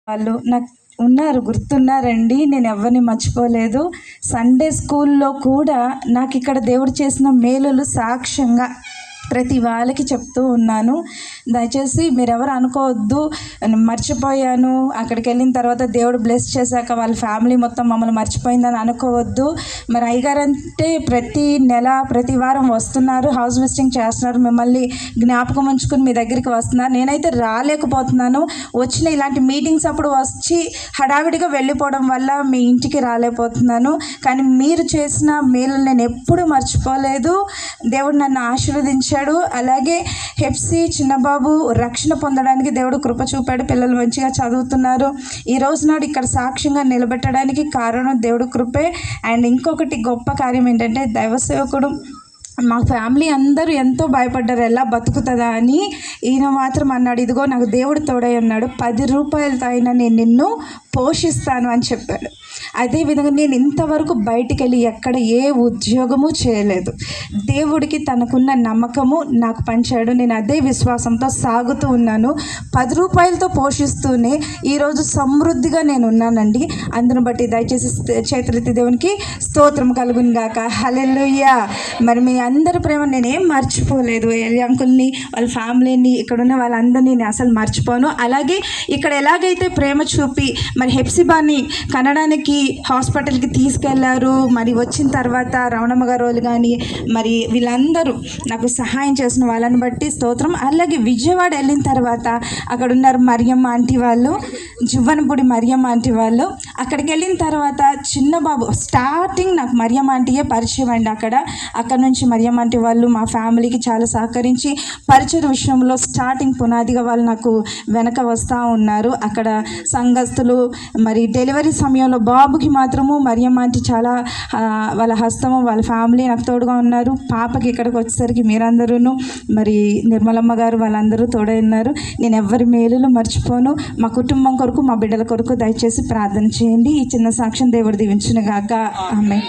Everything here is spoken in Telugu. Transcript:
వాళ్ళు నాకు ఉన్నారు, గుర్తున్నారండి. నేను ఎవరిని మర్చిపోలేదు. సండే స్కూల్లో కూడా నాకు ఇక్కడ దేవుడు చేసిన మేలులు సాక్ష్యంగా ప్రతి వాళ్ళకి చెప్తూ ఉన్నాను. దయచేసి మీరెవరు అనుకోవద్దు మర్చిపోయాను, అక్కడికి వెళ్ళిన తర్వాత దేవుడు బ్లెస్ చేశాక వాళ్ళ ఫ్యామిలీ మొత్తం మమ్మల్ని మర్చిపోయిందని అనుకోవద్దు. మరి అయ్యగారంటే ప్రతి నెల ప్రతి వారం వస్తున్నారు, హౌస్ విజిటింగ్ చేస్తున్నారు, మిమ్మల్ని జ్ఞాపకం ఉంచుకుని మీ దగ్గరికి వస్తున్నారు. నేనైతే రాలేకపోతున్నాను. వచ్చిన ఇలాంటి మీటింగ్స్ అప్పుడు వచ్చి హడావిడిగా వెళ్ళిపోవడం వల్ల మీ ఇంటికి రాలేకపోతున్నాను. కానీ మీరు చేసిన మేలు నేను ఎప్పుడూ మర్చిపోలేదు. దేవుడు నన్ను ఆశీర్వదించాడు. అలాగే హెప్సీ చిన్నబాబు రక్షణ పొందడానికి దేవుడు కృప చూపాడు. పిల్లలు మంచిగా చదువుతున్నారు. ఈ రోజు నాడు ఇక్కడ సాక్ష్యంగా నిలబెట్టడానికి కారణం దేవుడు కృపే. అండ్ ఇంకొకటి గొప్ప కార్యం ఏంటంటే, దైవ సేవకుడు మా ఫ్యామిలీ అందరూ ఎంతో భయపడ్డారు ఎలా బతుకుతుందా అని. ఈయన మాత్రం అన్నాడు, ఇదిగో నాకు దేవుడు తోడై ఉన్నాడు, 10 రూపాయలతో అయినా నేను నిన్ను పోషిస్తాను అని చెప్పాడు. అదేవిధంగా నేను ఇంతవరకు బయటికి వెళ్ళి ఎక్కడ ఏ ఉద్యోగము చేయలేదు. దేవుడికి తనకున్న నమ్మకము నాకు పంచాడు. నేను అదే విశ్వాసంతో సాగుతూ ఉన్నాను. 10 రూపాయలతో పోషిస్తూనే ఈరోజు సమృద్ధిగా నేను ఉన్నానండి. అందును బట్టి దయచేసి చేతులెత్తి దేవునికి స్తోత్రం కలుగును గాక. హల్లెలూయా. మరి మీ అందరి ప్రేమ నేనేం మర్చిపోలేదు. ఎలి అంకుల్ని, వాళ్ళ ఫ్యామిలీని, ఇక్కడున్న వాళ్ళందరినీ నేను అసలు మర్చిపోను. అలాగే ఇక్కడ ఎలాగైతే ప్రేమ చూపి మరి హెప్సిబాని కనడానికి హాస్పిటల్కి తీసుకెళ్లారు. మరి వచ్చిన తర్వాత రమణమ్మ గారు వాళ్ళు కానీ మరి వీళ్ళందరూ నాకు సహాయం చేసిన వాళ్ళని బట్టి స్తోత్రం. అలాగే విజయవాడ వెళ్ళిన తర్వాత అక్కడ ఉన్నారు మరియమ్మ ఆంటీ వాళ్ళు, జువ్వనపూడి మరియమ్మ ఆంటీ వాళ్ళు. అక్కడికి వెళ్ళిన తర్వాత చిన్నబాబు స్టార్టింగ్ నాకు మరియమ్మ ఆంటీయే పరిచయం అండి. అక్కడ నుంచి మరియమ్మ ఆంటీ వాళ్ళు మా ఫ్యామిలీకి చాలా సహకరించి పరిచయ విషయంలో స్టార్టింగ్ పునాదిగా వాళ్ళు నాకు వెనక వస్తూ ఉన్నారు. అక్కడ సంఘస్థులు మరి డెలివరీ సమయంలో బాబుకి మాత్రము మరియమ్మ ఆంటీ చాలా వాళ్ళ హస్తము, వాళ్ళ ఫ్యామిలీ నాకు తోడుగా ఉన్నారు. పాపకి ఇక్కడికి వచ్చేసరికి మీరందరూ మరి నిర్మలమ్మ గారు వాళ్ళందరూ తోడై ఉన్నారు. నేను ఎవరి మేలులు మర్చిపోను. మా కుటుంబం కొరకు, మా బిడ్డల కొరకు దయచేసి ప్రార్థన చేయండి. ఈ చిన్న సాక్ష్యం దేవుడు దీవించును గాక. ఆమేన్.